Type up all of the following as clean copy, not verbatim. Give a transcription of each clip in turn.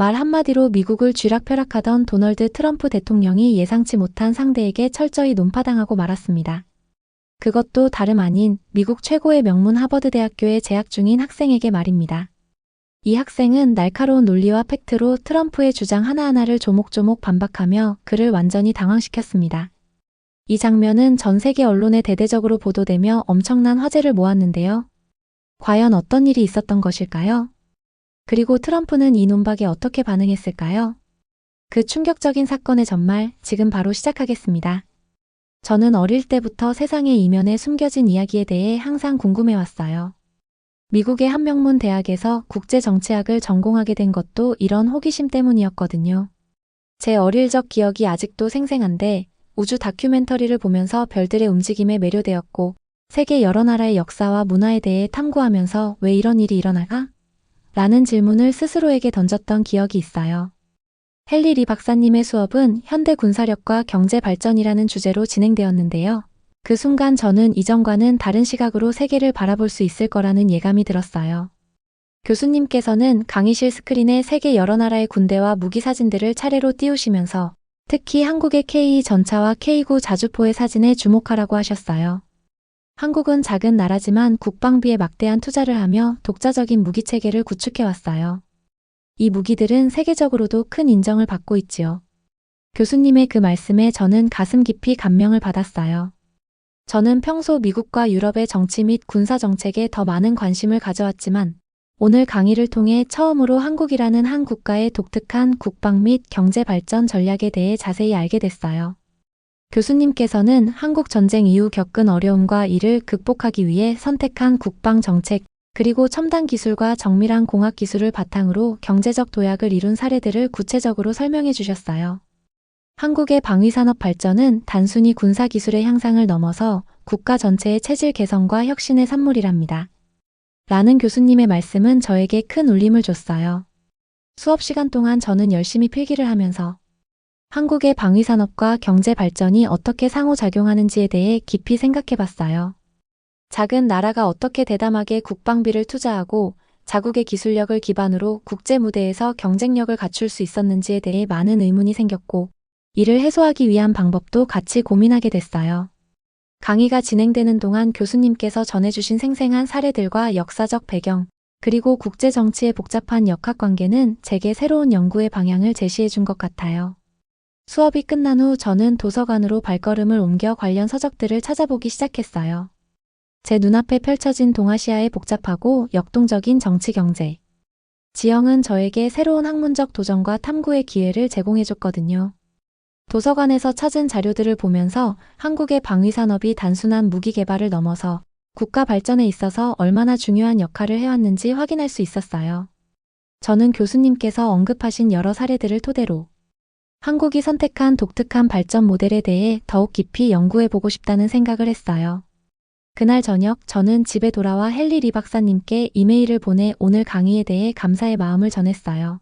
말 한마디로 미국을 쥐락펴락하던 도널드 트럼프 대통령이 예상치 못한 상대에게 철저히 논파당하고 말았습니다. 그것도 다름 아닌 미국 최고의 명문 하버드 대학교에 재학 중인 학생에게 말입니다. 이 학생은 날카로운 논리와 팩트로 트럼프의 주장 하나하나를 조목조목 반박하며 그를 완전히 당황시켰습니다. 이 장면은 전 세계 언론에 대대적으로 보도되며 엄청난 화제를 모았는데요. 과연 어떤 일이 있었던 것일까요? 그리고 트럼프는 이 논박에 어떻게 반응했을까요? 그 충격적인 사건의 전말, 지금 바로 시작하겠습니다. 저는 어릴 때부터 세상의 이면에 숨겨진 이야기에 대해 항상 궁금해왔어요. 미국의 한 명문 대학에서 국제정치학을 전공하게 된 것도 이런 호기심 때문이었거든요. 제 어릴 적 기억이 아직도 생생한데 우주 다큐멘터리를 보면서 별들의 움직임에 매료되었고 세계 여러 나라의 역사와 문화에 대해 탐구하면서 왜 이런 일이 일어날까? 라는 질문을 스스로에게 던졌던 기억이 있어요. 헨리 리 박사님의 수업은 현대 군사력과 경제 발전이라는 주제로 진행되었는데요. 그 순간 저는 이전과는 다른 시각으로 세계를 바라볼 수 있을 거라는 예감이 들었어요. 교수님께서는 강의실 스크린에 세계 여러 나라의 군대와 무기 사진들을 차례로 띄우시면서 특히 한국의 K 전차와 K9 자주포의 사진에 주목하라고 하셨어요. 한국은 작은 나라지만 국방비에 막대한 투자를 하며 독자적인 무기 체계를 구축해왔어요. 이 무기들은 세계적으로도 큰 인정을 받고 있지요. 교수님의 그 말씀에 저는 가슴 깊이 감명을 받았어요. 저는 평소 미국과 유럽의 정치 및 군사 정책에 더 많은 관심을 가져왔지만 오늘 강의를 통해 처음으로 한국이라는 한 국가의 독특한 국방 및 경제 발전 전략에 대해 자세히 알게 됐어요. 교수님께서는 한국 전쟁 이후 겪은 어려움과 이를 극복하기 위해 선택한 국방 정책, 그리고 첨단 기술과 정밀한 공학 기술을 바탕으로 경제적 도약을 이룬 사례들을 구체적으로 설명해 주셨어요. 한국의 방위산업 발전은 단순히 군사 기술의 향상을 넘어서 국가 전체의 체질 개선과 혁신의 산물이랍니다. 라는 교수님의 말씀은 저에게 큰 울림을 줬어요. 수업 시간 동안 저는 열심히 필기를 하면서 한국의 방위산업과 경제 발전이 어떻게 상호작용하는지에 대해 깊이 생각해봤어요. 작은 나라가 어떻게 대담하게 국방비를 투자하고 자국의 기술력을 기반으로 국제 무대에서 경쟁력을 갖출 수 있었는지에 대해 많은 의문이 생겼고 이를 해소하기 위한 방법도 같이 고민하게 됐어요. 강의가 진행되는 동안 교수님께서 전해주신 생생한 사례들과 역사적 배경, 그리고 국제 정치의 복잡한 역학관계는 제게 새로운 연구의 방향을 제시해 준 것 같아요. 수업이 끝난 후 저는 도서관으로 발걸음을 옮겨 관련 서적들을 찾아보기 시작했어요. 제 눈앞에 펼쳐진 동아시아의 복잡하고 역동적인 정치 경제 지형은 저에게 새로운 학문적 도전과 탐구의 기회를 제공해줬거든요. 도서관에서 찾은 자료들을 보면서 한국의 방위산업이 단순한 무기 개발을 넘어서 국가 발전에 있어서 얼마나 중요한 역할을 해왔는지 확인할 수 있었어요. 저는 교수님께서 언급하신 여러 사례들을 토대로 한국이 선택한 독특한 발전 모델에 대해 더욱 깊이 연구해보고 싶다는 생각을 했어요. 그날 저녁 저는 집에 돌아와 헨리 리 박사님께 이메일을 보내 오늘 강의에 대해 감사의 마음을 전했어요.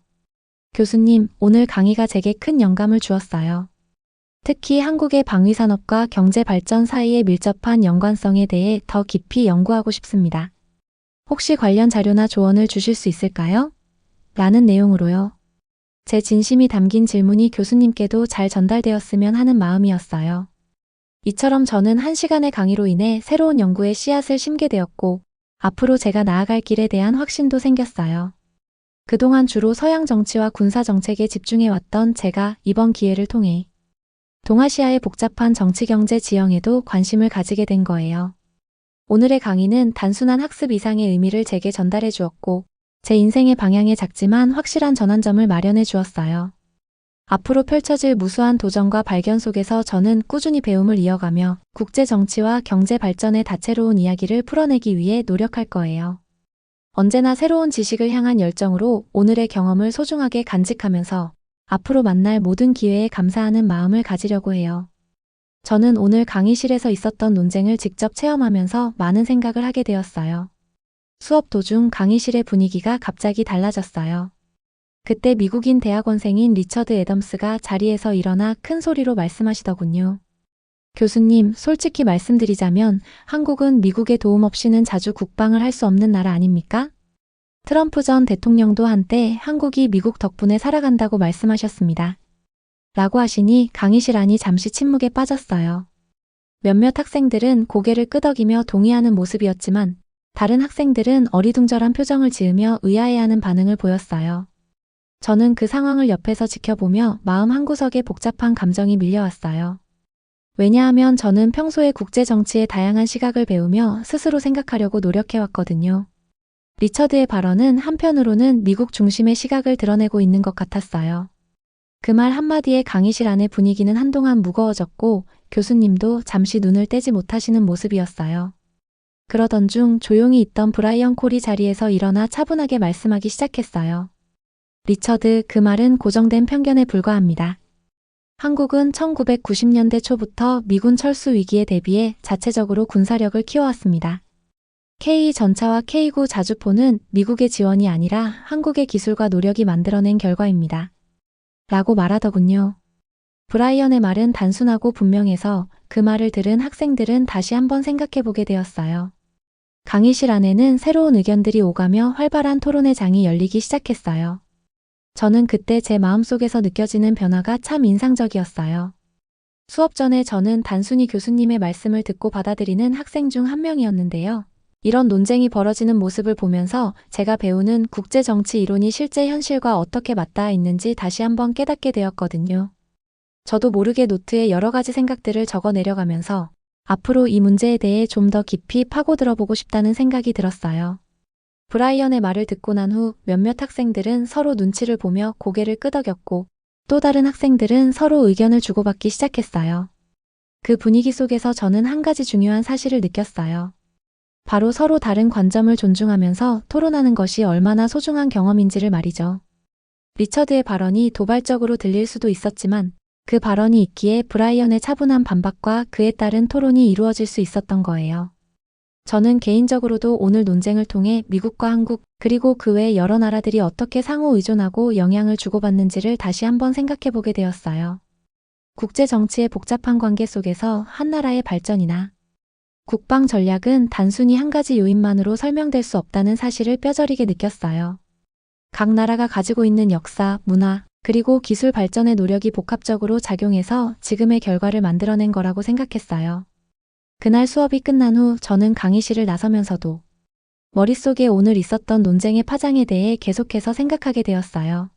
교수님, 오늘 강의가 제게 큰 영감을 주었어요. 특히 한국의 방위산업과 경제 발전 사이의 밀접한 연관성에 대해 더 깊이 연구하고 싶습니다. 혹시 관련 자료나 조언을 주실 수 있을까요? 라는 내용으로요. 제 진심이 담긴 질문이 교수님께도 잘 전달되었으면 하는 마음이었어요. 이처럼 저는 1시간의 강의로 인해 새로운 연구의 씨앗을 심게 되었고 앞으로 제가 나아갈 길에 대한 확신도 생겼어요. 그동안 주로 서양 정치와 군사 정책에 집중해왔던 제가 이번 기회를 통해 동아시아의 복잡한 정치 경제 지형에도 관심을 가지게 된 거예요. 오늘의 강의는 단순한 학습 이상의 의미를 제게 전달해 주었고 제 인생의 방향에 작지만 확실한 전환점을 마련해 주었어요. 앞으로 펼쳐질 무수한 도전과 발견 속에서 저는 꾸준히 배움을 이어가며 국제 정치와 경제 발전의 다채로운 이야기를 풀어내기 위해 노력할 거예요. 언제나 새로운 지식을 향한 열정으로 오늘의 경험을 소중하게 간직하면서 앞으로 만날 모든 기회에 감사하는 마음을 가지려고 해요. 저는 오늘 강의실에서 있었던 논쟁을 직접 체험하면서 많은 생각을 하게 되었어요. 수업 도중 강의실의 분위기가 갑자기 달라졌어요. 그때 미국인 대학원생인 리처드 애덤스가 자리에서 일어나 큰 소리로 말씀하시더군요. 교수님, 솔직히 말씀드리자면 한국은 미국의 도움 없이는 자주 국방을 할 수 없는 나라 아닙니까? 트럼프 전 대통령도 한때 한국이 미국 덕분에 살아간다고 말씀하셨습니다. 라고 하시니 강의실 안이 잠시 침묵에 빠졌어요. 몇몇 학생들은 고개를 끄덕이며 동의하는 모습이었지만 다른 학생들은 어리둥절한 표정을 지으며 의아해하는 반응을 보였어요. 저는 그 상황을 옆에서 지켜보며 마음 한구석에 복잡한 감정이 밀려왔어요. 왜냐하면 저는 평소에 국제 정치의 다양한 시각을 배우며 스스로 생각하려고 노력해왔거든요. 리처드의 발언은 한편으로는 미국 중심의 시각을 드러내고 있는 것 같았어요. 그 말 한마디에 강의실 안의 분위기는 한동안 무거워졌고 교수님도 잠시 눈을 떼지 못하시는 모습이었어요. 그러던 중 조용히 있던 브라이언 콜이 자리에서 일어나 차분하게 말씀하기 시작했어요. 리처드, 그 말은 고정된 편견에 불과합니다. 한국은 1990년대 초부터 미군 철수 위기에 대비해 자체적으로 군사력을 키워왔습니다. K-전차와 K-9 자주포는 미국의 지원이 아니라 한국의 기술과 노력이 만들어낸 결과입니다. 라고 말하더군요. 브라이언의 말은 단순하고 분명해서 그 말을 들은 학생들은 다시 한번 생각해보게 되었어요. 강의실 안에는 새로운 의견들이 오가며 활발한 토론의 장이 열리기 시작했어요. 저는 그때 제 마음속에서 느껴지는 변화가 참 인상적이었어요. 수업 전에 저는 단순히 교수님의 말씀을 듣고 받아들이는 학생 중 한 명이었는데요. 이런 논쟁이 벌어지는 모습을 보면서 제가 배우는 국제정치 이론이 실제 현실과 어떻게 맞닿아 있는지 다시 한번 깨닫게 되었거든요. 저도 모르게 노트에 여러 가지 생각들을 적어 내려가면서 앞으로 이 문제에 대해 좀 더 깊이 파고들어 보고 싶다는 생각이 들었어요. 브라이언의 말을 듣고 난 후 몇몇 학생들은 서로 눈치를 보며 고개를 끄덕였고 또 다른 학생들은 서로 의견을 주고받기 시작했어요. 그 분위기 속에서 저는 한 가지 중요한 사실을 느꼈어요. 바로 서로 다른 관점을 존중하면서 토론하는 것이 얼마나 소중한 경험인지를 말이죠. 리처드의 발언이 도발적으로 들릴 수도 있었지만 그 발언이 있기에 브라이언의 차분한 반박과 그에 따른 토론이 이루어질 수 있었던 거예요. 저는 개인적으로도 오늘 논쟁을 통해 미국과 한국 그리고 그 외 여러 나라들이 어떻게 상호 의존하고 영향을 주고받는지를 다시 한번 생각해보게 되었어요. 국제 정치의 복잡한 관계 속에서 한 나라의 발전이나 국방 전략은 단순히 한 가지 요인만으로 설명될 수 없다는 사실을 뼈저리게 느꼈어요. 각 나라가 가지고 있는 역사, 문화, 그리고 기술 발전의 노력이 복합적으로 작용해서 지금의 결과를 만들어낸 거라고 생각했어요. 그날 수업이 끝난 후 저는 강의실을 나서면서도 머릿속에 오늘 있었던 논쟁의 파장에 대해 계속해서 생각하게 되었어요.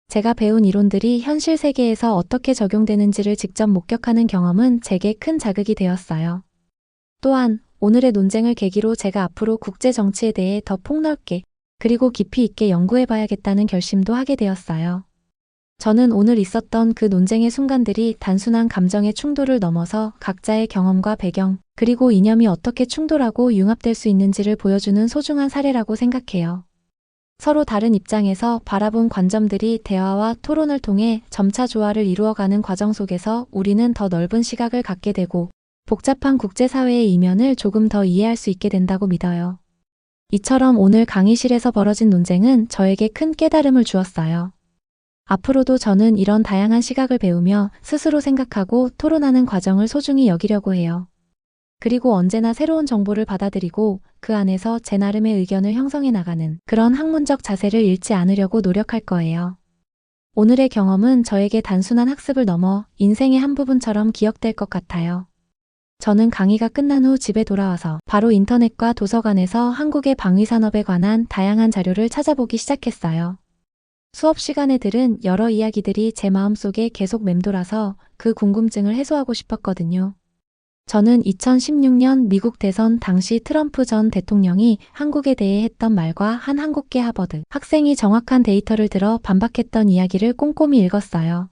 제가 배운 이론들이 현실 세계에서 어떻게 적용되는지를 직접 목격하는 경험은 제게 큰 자극이 되었어요. 또한 오늘의 논쟁을 계기로 제가 앞으로 국제 정치에 대해 더 폭넓게 그리고 깊이 있게 연구해봐야겠다는 결심도 하게 되었어요. 저는 오늘 있었던 그 논쟁의 순간들이 단순한 감정의 충돌을 넘어서 각자의 경험과 배경, 그리고 이념이 어떻게 충돌하고 융합될 수 있는지를 보여주는 소중한 사례라고 생각해요. 서로 다른 입장에서 바라본 관점들이 대화와 토론을 통해 점차 조화를 이루어가는 과정 속에서 우리는 더 넓은 시각을 갖게 되고 복잡한 국제사회의 이면을 조금 더 이해할 수 있게 된다고 믿어요. 이처럼 오늘 강의실에서 벌어진 논쟁은 저에게 큰 깨달음을 주었어요. 앞으로도 저는 이런 다양한 시각을 배우며 스스로 생각하고 토론하는 과정을 소중히 여기려고 해요. 그리고 언제나 새로운 정보를 받아들이고 그 안에서 제 나름의 의견을 형성해 나가는 그런 학문적 자세를 잃지 않으려고 노력할 거예요. 오늘의 경험은 저에게 단순한 학습을 넘어 인생의 한 부분처럼 기억될 것 같아요. 저는 강의가 끝난 후 집에 돌아와서 바로 인터넷과 도서관에서 한국의 방위산업에 관한 다양한 자료를 찾아보기 시작했어요. 수업 시간에 들은 여러 이야기들이 제 마음속에 계속 맴돌아서 그 궁금증을 해소하고 싶었거든요. 저는 2016년 미국 대선 당시 트럼프 전 대통령이 한국에 대해 했던 말과 한 한국계 하버드 학생이 정확한 데이터를 들어 반박했던 이야기를 꼼꼼히 읽었어요.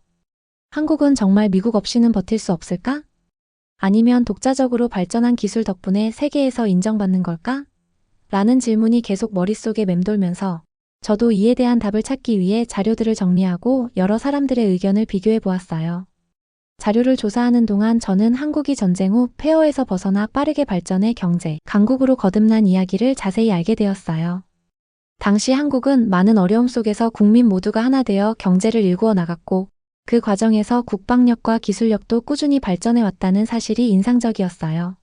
한국은 정말 미국 없이는 버틸 수 없을까? 아니면 독자적으로 발전한 기술 덕분에 세계에서 인정받는 걸까? 라는 질문이 계속 머릿속에 맴돌면서 저도 이에 대한 답을 찾기 위해 자료들을 정리하고 여러 사람들의 의견을 비교해 보았어요. 자료를 조사하는 동안 저는 한국이 전쟁 후 폐허에서 벗어나 빠르게 발전해 경제 강국으로 거듭난 이야기를 자세히 알게 되었어요. 당시 한국은 많은 어려움 속에서 국민 모두가 하나 되어 경제를 일구어 나갔고 그 과정에서 국방력과 기술력도 꾸준히 발전해 왔다는 사실이 인상적이었어요.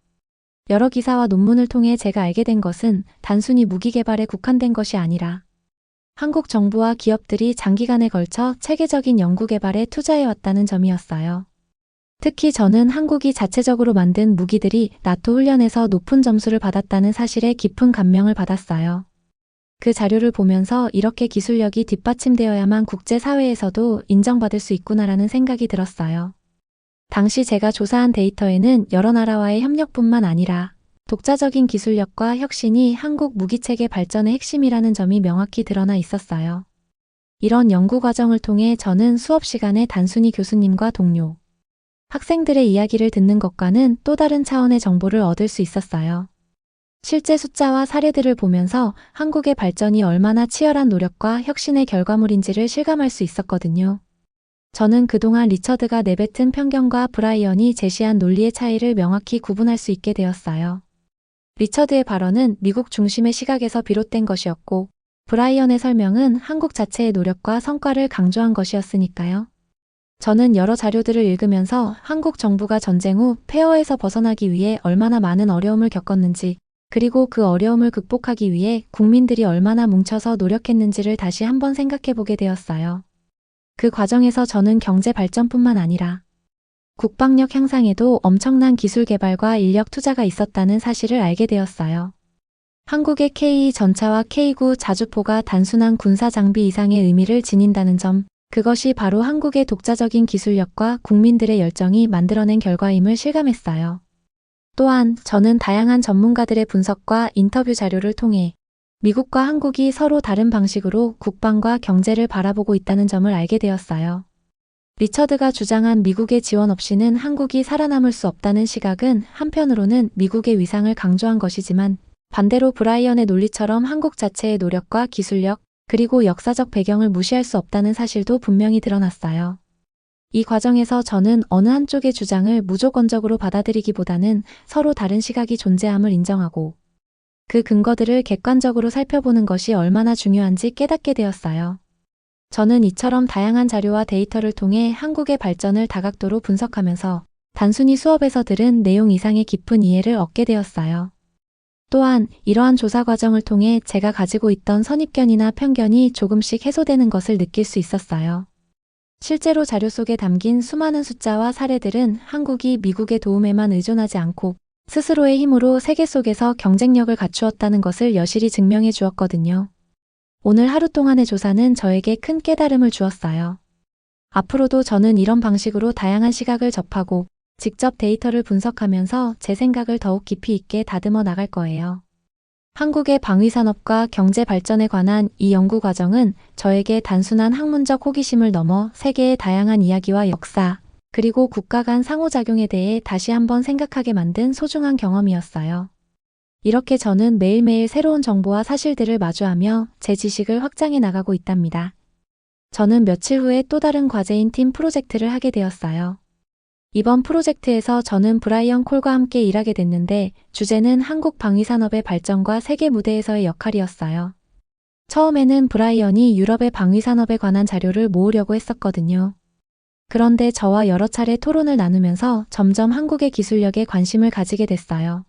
여러 기사와 논문을 통해 제가 알게 된 것은 단순히 무기 개발에 국한된 것이 아니라 한국 정부와 기업들이 장기간에 걸쳐 체계적인 연구개발에 투자해왔다는 점이었어요. 특히 저는 한국이 자체적으로 만든 무기들이 나토 훈련에서 높은 점수를 받았다는 사실에 깊은 감명을 받았어요. 그 자료를 보면서 이렇게 기술력이 뒷받침되어야만 국제사회에서도 인정받을 수 있구나라는 생각이 들었어요. 당시 제가 조사한 데이터에는 여러 나라와의 협력뿐만 아니라 독자적인 기술력과 혁신이 한국 무기체계 발전의 핵심이라는 점이 명확히 드러나 있었어요. 이런 연구 과정을 통해 저는 수업 시간에 단순히 교수님과 동료, 학생들의 이야기를 듣는 것과는 또 다른 차원의 정보를 얻을 수 있었어요. 실제 숫자와 사례들을 보면서 한국의 발전이 얼마나 치열한 노력과 혁신의 결과물인지를 실감할 수 있었거든요. 저는 그동안 리처드가 내뱉은 편견과 브라이언이 제시한 논리의 차이를 명확히 구분할 수 있게 되었어요. 리처드의 발언은 미국 중심의 시각에서 비롯된 것이었고, 브라이언의 설명은 한국 자체의 노력과 성과를 강조한 것이었으니까요. 저는 여러 자료들을 읽으면서 한국 정부가 전쟁 후 폐허에서 벗어나기 위해 얼마나 많은 어려움을 겪었는지, 그리고 그 어려움을 극복하기 위해 국민들이 얼마나 뭉쳐서 노력했는지를 다시 한번 생각해 보게 되었어요. 그 과정에서 저는 경제 발전뿐만 아니라 국방력 향상에도 엄청난 기술 개발과 인력 투자가 있었다는 사실을 알게 되었어요. 한국의 K 전차와 K9 자주포가 단순한 군사 장비 이상의 의미를 지닌다는 점, 그것이 바로 한국의 독자적인 기술력과 국민들의 열정이 만들어낸 결과임을 실감했어요. 또한 저는 다양한 전문가들의 분석과 인터뷰 자료를 통해 미국과 한국이 서로 다른 방식으로 국방과 경제를 바라보고 있다는 점을 알게 되었어요. 리처드가 주장한 미국의 지원 없이는 한국이 살아남을 수 없다는 시각은 한편으로는 미국의 위상을 강조한 것이지만 반대로 브라이언의 논리처럼 한국 자체의 노력과 기술력, 그리고 역사적 배경을 무시할 수 없다는 사실도 분명히 드러났어요. 이 과정에서 저는 어느 한쪽의 주장을 무조건적으로 받아들이기보다는 서로 다른 시각이 존재함을 인정하고 그 근거들을 객관적으로 살펴보는 것이 얼마나 중요한지 깨닫게 되었어요. 저는 이처럼 다양한 자료와 데이터를 통해 한국의 발전을 다각도로 분석하면서 단순히 수업에서 들은 내용 이상의 깊은 이해를 얻게 되었어요. 또한 이러한 조사 과정을 통해 제가 가지고 있던 선입견이나 편견이 조금씩 해소되는 것을 느낄 수 있었어요. 실제로 자료 속에 담긴 수많은 숫자와 사례들은 한국이 미국의 도움에만 의존하지 않고 스스로의 힘으로 세계 속에서 경쟁력을 갖추었다는 것을 여실히 증명해 주었거든요. 오늘 하루 동안의 조사는 저에게 큰 깨달음을 주었어요. 앞으로도 저는 이런 방식으로 다양한 시각을 접하고 직접 데이터를 분석하면서 제 생각을 더욱 깊이 있게 다듬어 나갈 거예요. 한국의 방위산업과 경제 발전에 관한 이 연구 과정은 저에게 단순한 학문적 호기심을 넘어 세계의 다양한 이야기와 역사, 그리고 국가 간 상호작용에 대해 다시 한번 생각하게 만든 소중한 경험이었어요. 이렇게 저는 매일매일 새로운 정보와 사실들을 마주하며 제 지식을 확장해 나가고 있답니다. 저는 며칠 후에 또 다른 과제인 팀 프로젝트를 하게 되었어요. 이번 프로젝트에서 저는 브라이언 콜과 함께 일하게 됐는데 주제는 한국 방위산업의 발전과 세계 무대에서의 역할이었어요. 처음에는 브라이언이 유럽의 방위산업에 관한 자료를 모으려고 했었거든요. 그런데 저와 여러 차례 토론을 나누면서 점점 한국의 기술력에 관심을 가지게 됐어요.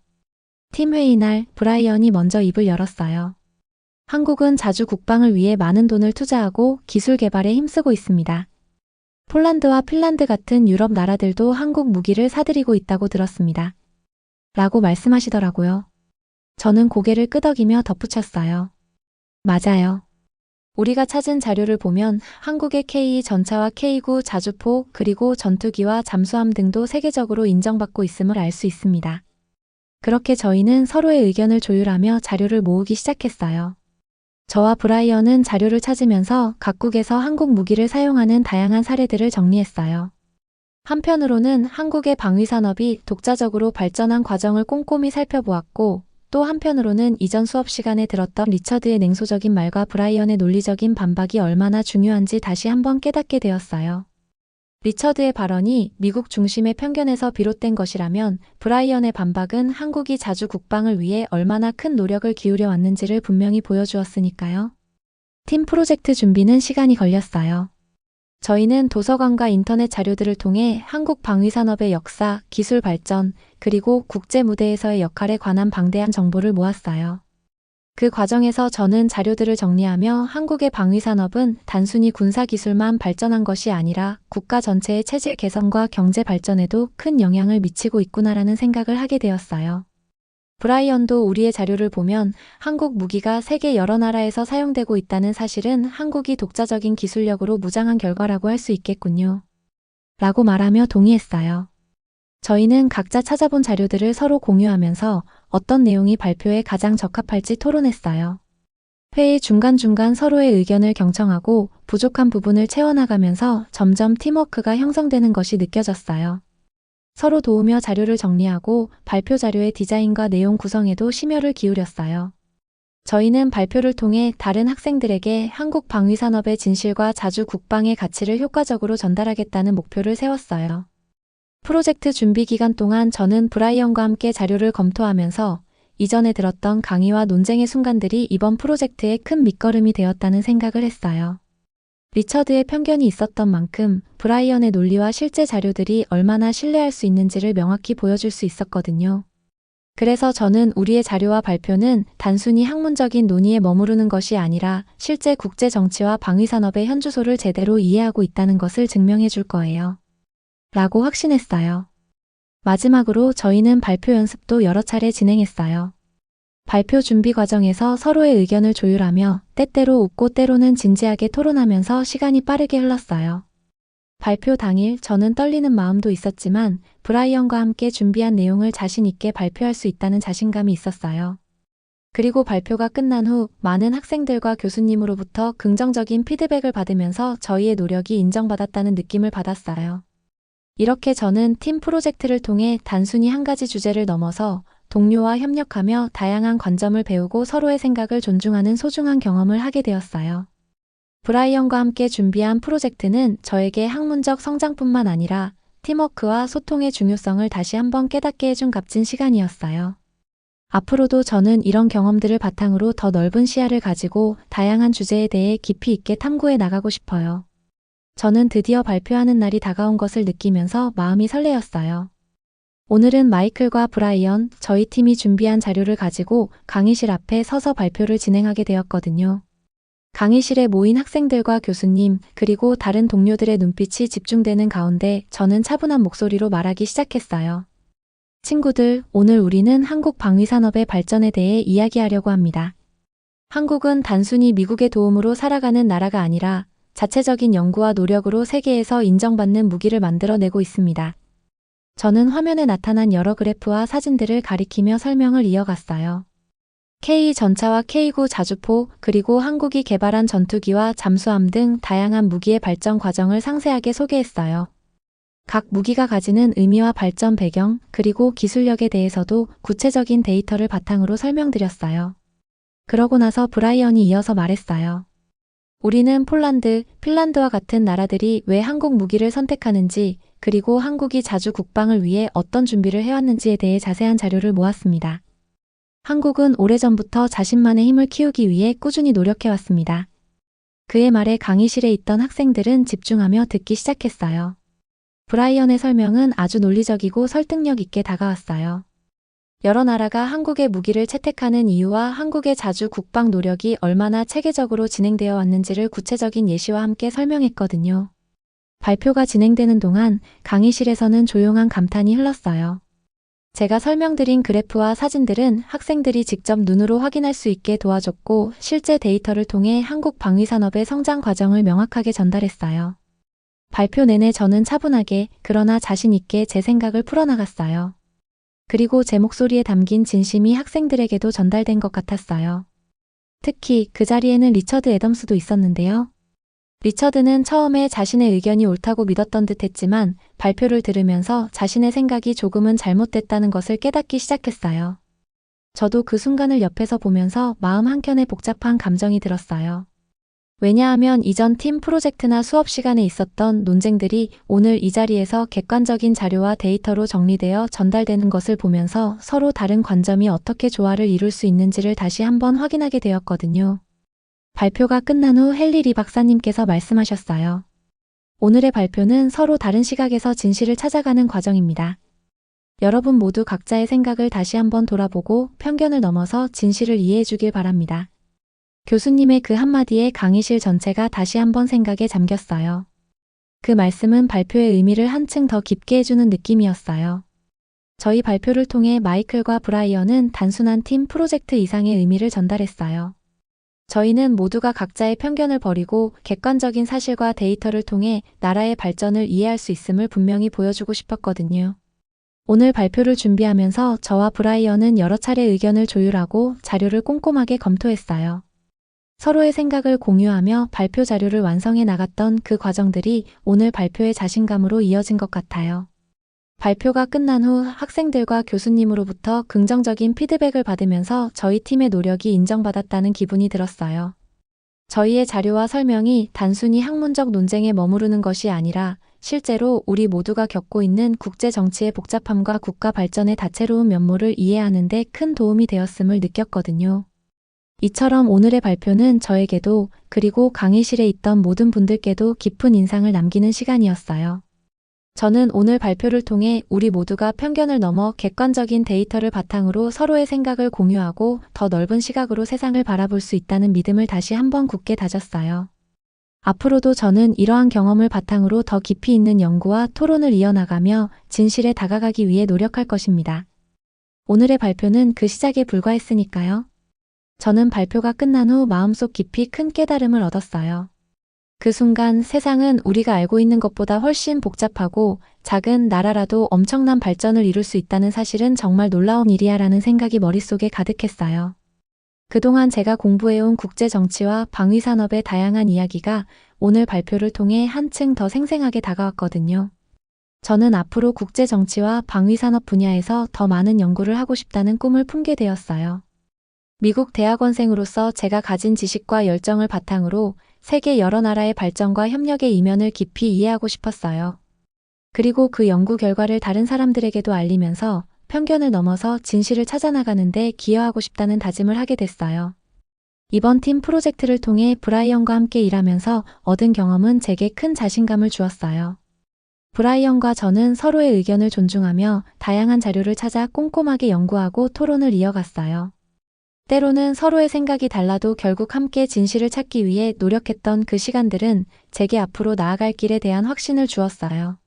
팀 회의 날 브라이언이 먼저 입을 열었어요. 한국은 자주 국방을 위해 많은 돈을 투자하고 기술 개발에 힘쓰고 있습니다. 폴란드와 핀란드 같은 유럽 나라들도 한국 무기를 사들이고 있다고 들었습니다. 라고 말씀하시더라고요. 저는 고개를 끄덕이며 덧붙였어요. 맞아요. 우리가 찾은 자료를 보면 한국의 K 전차와 K9 자주포 그리고 전투기와 잠수함 등도 세계적으로 인정받고 있음을 알 수 있습니다. 그렇게 저희는 서로의 의견을 조율하며 자료를 모으기 시작했어요. 저와 브라이언은 자료를 찾으면서 각국에서 한국 무기를 사용하는 다양한 사례들을 정리했어요. 한편으로는 한국의 방위산업이 독자적으로 발전한 과정을 꼼꼼히 살펴보았고, 또 한편으로는 이전 수업 시간에 들었던 리처드의 냉소적인 말과 브라이언의 논리적인 반박이 얼마나 중요한지 다시 한번 깨닫게 되었어요. 리처드의 발언이 미국 중심의 편견에서 비롯된 것이라면 브라이언의 반박은 한국이 자주 국방을 위해 얼마나 큰 노력을 기울여 왔는지를 분명히 보여주었으니까요. 팀 프로젝트 준비는 시간이 걸렸어요. 저희는 도서관과 인터넷 자료들을 통해 한국 방위산업의 역사, 기술 발전, 그리고 국제 무대에서의 역할에 관한 방대한 정보를 모았어요. 그 과정에서 저는 자료들을 정리하며 한국의 방위산업은 단순히 군사기술만 발전한 것이 아니라 국가 전체의 체질 개선과 경제 발전에도 큰 영향을 미치고 있구나라는 생각을 하게 되었어요. 브라이언도 우리의 자료를 보면 한국 무기가 세계 여러 나라에서 사용되고 있다는 사실은 한국이 독자적인 기술력으로 무장한 결과라고 할 수 있겠군요. 라고 말하며 동의했어요. 저희는 각자 찾아본 자료들을 서로 공유하면서 어떤 내용이 발표에 가장 적합할지 토론했어요. 회의 중간중간 서로의 의견을 경청하고 부족한 부분을 채워나가면서 점점 팀워크가 형성되는 것이 느껴졌어요. 서로 도우며 자료를 정리하고 발표 자료의 디자인과 내용 구성에도 심혈을 기울였어요. 저희는 발표를 통해 다른 학생들에게 한국 방위산업의 진실과 자주 국방의 가치를 효과적으로 전달하겠다는 목표를 세웠어요. 프로젝트 준비 기간 동안 저는 브라이언과 함께 자료를 검토하면서 이전에 들었던 강의와 논쟁의 순간들이 이번 프로젝트의 큰 밑거름이 되었다는 생각을 했어요. 리처드의 편견이 있었던 만큼 브라이언의 논리와 실제 자료들이 얼마나 신뢰할 수 있는지를 명확히 보여줄 수 있었거든요. 그래서 저는 우리의 자료와 발표는 단순히 학문적인 논의에 머무르는 것이 아니라 실제 국제 정치와 방위산업의 현주소를 제대로 이해하고 있다는 것을 증명해 줄 거예요. 라고 확신했어요. 마지막으로 저희는 발표 연습도 여러 차례 진행했어요. 발표 준비 과정에서 서로의 의견을 조율하며 때때로 웃고 때로는 진지하게 토론하면서 시간이 빠르게 흘렀어요. 발표 당일 저는 떨리는 마음도 있었지만 브라이언과 함께 준비한 내용을 자신 있게 발표할 수 있다는 자신감이 있었어요. 그리고 발표가 끝난 후 많은 학생들과 교수님으로부터 긍정적인 피드백을 받으면서 저희의 노력이 인정받았다는 느낌을 받았어요. 이렇게 저는 팀 프로젝트를 통해 단순히 한 가지 주제를 넘어서 동료와 협력하며 다양한 관점을 배우고 서로의 생각을 존중하는 소중한 경험을 하게 되었어요. 브라이언과 함께 준비한 프로젝트는 저에게 학문적 성장뿐만 아니라 팀워크와 소통의 중요성을 다시 한번 깨닫게 해준 값진 시간이었어요. 앞으로도 저는 이런 경험들을 바탕으로 더 넓은 시야를 가지고 다양한 주제에 대해 깊이 있게 탐구해 나가고 싶어요. 저는 드디어 발표하는 날이 다가온 것을 느끼면서 마음이 설레었어요. 오늘은 마이클과 브라이언, 저희 팀이 준비한 자료를 가지고 강의실 앞에 서서 발표를 진행하게 되었거든요. 강의실에 모인 학생들과 교수님, 그리고 다른 동료들의 눈빛이 집중되는 가운데 저는 차분한 목소리로 말하기 시작했어요. 친구들, 오늘 우리는 한국 방위산업의 발전에 대해 이야기하려고 합니다. 한국은 단순히 미국의 도움으로 살아가는 나라가 아니라 자체적인 연구와 노력으로 세계에서 인정받는 무기를 만들어내고 있습니다. 저는 화면에 나타난 여러 그래프와 사진들을 가리키며 설명을 이어갔어요. K-전차와 K-9 자주포, 그리고 한국이 개발한 전투기와 잠수함 등 다양한 무기의 발전 과정을 상세하게 소개했어요. 각 무기가 가지는 의미와 발전 배경, 그리고 기술력에 대해서도 구체적인 데이터를 바탕으로 설명드렸어요. 그러고 나서 브라이언이 이어서 말했어요. 우리는 폴란드, 핀란드와 같은 나라들이 왜 한국 무기를 선택하는지, 그리고 한국이 자주 국방을 위해 어떤 준비를 해왔는지에 대해 자세한 자료를 모았습니다. 한국은 오래전부터 자신만의 힘을 키우기 위해 꾸준히 노력해왔습니다. 그의 말에 강의실에 있던 학생들은 집중하며 듣기 시작했어요. 브라이언의 설명은 아주 논리적이고 설득력 있게 다가왔어요. 여러 나라가 한국의 무기를 채택하는 이유와 한국의 자주 국방 노력이 얼마나 체계적으로 진행되어 왔는지를 구체적인 예시와 함께 설명했거든요. 발표가 진행되는 동안 강의실에서는 조용한 감탄이 흘렀어요. 제가 설명드린 그래프와 사진들은 학생들이 직접 눈으로 확인할 수 있게 도와줬고 실제 데이터를 통해 한국 방위산업의 성장 과정을 명확하게 전달했어요. 발표 내내 저는 차분하게 그러나 자신 있게 제 생각을 풀어나갔어요. 그리고 제 목소리에 담긴 진심이 학생들에게도 전달된 것 같았어요. 특히 그 자리에는 리처드 애덤스도 있었는데요. 리처드는 처음에 자신의 의견이 옳다고 믿었던 듯 했지만 발표를 들으면서 자신의 생각이 조금은 잘못됐다는 것을 깨닫기 시작했어요. 저도 그 순간을 옆에서 보면서 마음 한켠에 복잡한 감정이 들었어요. 왜냐하면 이전 팀 프로젝트나 수업 시간에 있었던 논쟁들이 오늘 이 자리에서 객관적인 자료와 데이터로 정리되어 전달되는 것을 보면서 서로 다른 관점이 어떻게 조화를 이룰 수 있는지를 다시 한번 확인하게 되었거든요. 발표가 끝난 후 헨리 리 박사님께서 말씀하셨어요. 오늘의 발표는 서로 다른 시각에서 진실을 찾아가는 과정입니다. 여러분 모두 각자의 생각을 다시 한번 돌아보고 편견을 넘어서 진실을 이해해 주길 바랍니다. 교수님의 그 한마디에 강의실 전체가 다시 한번 생각에 잠겼어요. 그 말씀은 발표의 의미를 한층 더 깊게 해주는 느낌이었어요. 저희 발표를 통해 마이클과 브라이언은 단순한 팀 프로젝트 이상의 의미를 전달했어요. 저희는 모두가 각자의 편견을 버리고 객관적인 사실과 데이터를 통해 나라의 발전을 이해할 수 있음을 분명히 보여주고 싶었거든요. 오늘 발표를 준비하면서 저와 브라이언은 여러 차례 의견을 조율하고 자료를 꼼꼼하게 검토했어요. 서로의 생각을 공유하며 발표 자료를 완성해 나갔던 그 과정들이 오늘 발표의 자신감으로 이어진 것 같아요. 발표가 끝난 후 학생들과 교수님으로부터 긍정적인 피드백을 받으면서 저희 팀의 노력이 인정받았다는 기분이 들었어요. 저희의 자료와 설명이 단순히 학문적 논쟁에 머무르는 것이 아니라 실제로 우리 모두가 겪고 있는 국제 정치의 복잡함과 국가 발전의 다채로운 면모를 이해하는 데 큰 도움이 되었음을 느꼈거든요. 이처럼 오늘의 발표는 저에게도 그리고 강의실에 있던 모든 분들께도 깊은 인상을 남기는 시간이었어요. 저는 오늘 발표를 통해 우리 모두가 편견을 넘어 객관적인 데이터를 바탕으로 서로의 생각을 공유하고 더 넓은 시각으로 세상을 바라볼 수 있다는 믿음을 다시 한번 굳게 다졌어요. 앞으로도 저는 이러한 경험을 바탕으로 더 깊이 있는 연구와 토론을 이어나가며 진실에 다가가기 위해 노력할 것입니다. 오늘의 발표는 그 시작에 불과했으니까요. 저는 발표가 끝난 후 마음속 깊이 큰 깨달음을 얻었어요. 그 순간 세상은 우리가 알고 있는 것보다 훨씬 복잡하고 작은 나라라도 엄청난 발전을 이룰 수 있다는 사실은 정말 놀라운 일이야라는 생각이 머릿속에 가득했어요. 그동안 제가 공부해온 국제 정치와 방위산업의 다양한 이야기가 오늘 발표를 통해 한층 더 생생하게 다가왔거든요. 저는 앞으로 국제 정치와 방위산업 분야에서 더 많은 연구를 하고 싶다는 꿈을 품게 되었어요. 미국 대학원생으로서 제가 가진 지식과 열정을 바탕으로 세계 여러 나라의 발전과 협력의 이면을 깊이 이해하고 싶었어요. 그리고 그 연구 결과를 다른 사람들에게도 알리면서 편견을 넘어서 진실을 찾아나가는 데 기여하고 싶다는 다짐을 하게 됐어요. 이번 팀 프로젝트를 통해 브라이언과 함께 일하면서 얻은 경험은 제게 큰 자신감을 주었어요. 브라이언과 저는 서로의 의견을 존중하며 다양한 자료를 찾아 꼼꼼하게 연구하고 토론을 이어갔어요. 때로는 서로의 생각이 달라도 결국 함께 진실을 찾기 위해 노력했던 그 시간들은 제게 앞으로 나아갈 길에 대한 확신을 주었어요.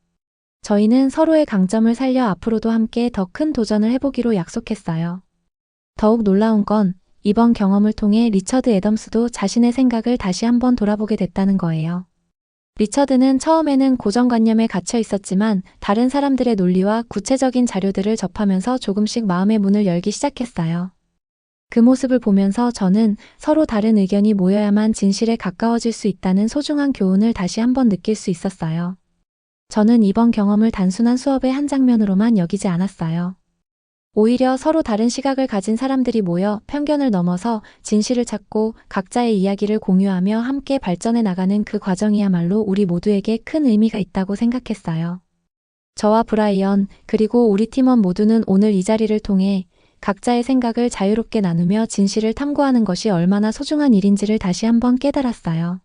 저희는 서로의 강점을 살려 앞으로도 함께 더 큰 도전을 해보기로 약속했어요. 더욱 놀라운 건 이번 경험을 통해 리처드 애덤스도 자신의 생각을 다시 한번 돌아보게 됐다는 거예요. 리처드는 처음에는 고정관념에 갇혀 있었지만 다른 사람들의 논리와 구체적인 자료들을 접하면서 조금씩 마음의 문을 열기 시작했어요. 그 모습을 보면서 저는 서로 다른 의견이 모여야만 진실에 가까워질 수 있다는 소중한 교훈을 다시 한번 느낄 수 있었어요. 저는 이번 경험을 단순한 수업의 한 장면으로만 여기지 않았어요. 오히려 서로 다른 시각을 가진 사람들이 모여 편견을 넘어서 진실을 찾고 각자의 이야기를 공유하며 함께 발전해 나가는 그 과정이야말로 우리 모두에게 큰 의미가 있다고 생각했어요. 저와 브라이언 그리고 우리 팀원 모두는 오늘 이 자리를 통해 각자의 생각을 자유롭게 나누며 진실을 탐구하는 것이 얼마나 소중한 일인지를 다시 한번 깨달았어요.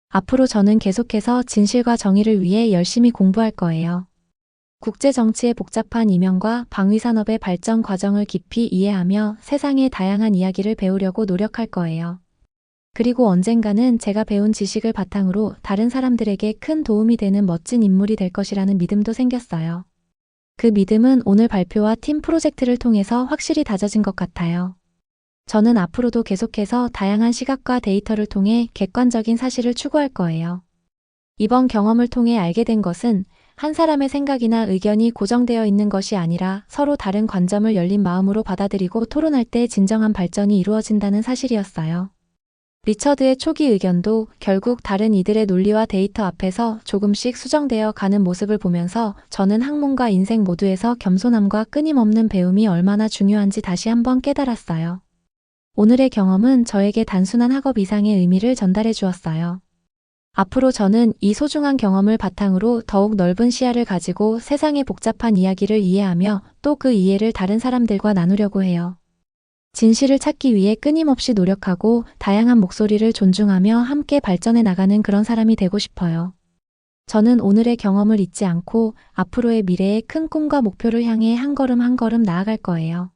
앞으로 저는 계속해서 진실과 정의를 위해 열심히 공부할 거예요. 국제 정치의 복잡한 이면과 방위산업의 발전 과정을 깊이 이해하며 세상의 다양한 이야기를 배우려고 노력할 거예요. 그리고 언젠가는 제가 배운 지식을 바탕으로 다른 사람들에게 큰 도움이 되는 멋진 인물이 될 것이라는 믿음도 생겼어요. 그 믿음은 오늘 발표와 팀 프로젝트를 통해서 확실히 다져진 것 같아요. 저는 앞으로도 계속해서 다양한 시각과 데이터를 통해 객관적인 사실을 추구할 거예요. 이번 경험을 통해 알게 된 것은 한 사람의 생각이나 의견이 고정되어 있는 것이 아니라 서로 다른 관점을 열린 마음으로 받아들이고 토론할 때 진정한 발전이 이루어진다는 사실이었어요. 리처드의 초기 의견도 결국 다른 이들의 논리와 데이터 앞에서 조금씩 수정되어 가는 모습을 보면서 저는 학문과 인생 모두에서 겸손함과 끊임없는 배움이 얼마나 중요한지 다시 한번 깨달았어요. 오늘의 경험은 저에게 단순한 학업 이상의 의미를 전달해 주었어요. 앞으로 저는 이 소중한 경험을 바탕으로 더욱 넓은 시야를 가지고 세상의 복잡한 이야기를 이해하며 또 그 이해를 다른 사람들과 나누려고 해요. 진실을 찾기 위해 끊임없이 노력하고 다양한 목소리를 존중하며 함께 발전해 나가는 그런 사람이 되고 싶어요. 저는 오늘의 경험을 잊지 않고 앞으로의 미래의 큰 꿈과 목표를 향해 한 걸음 한 걸음 나아갈 거예요.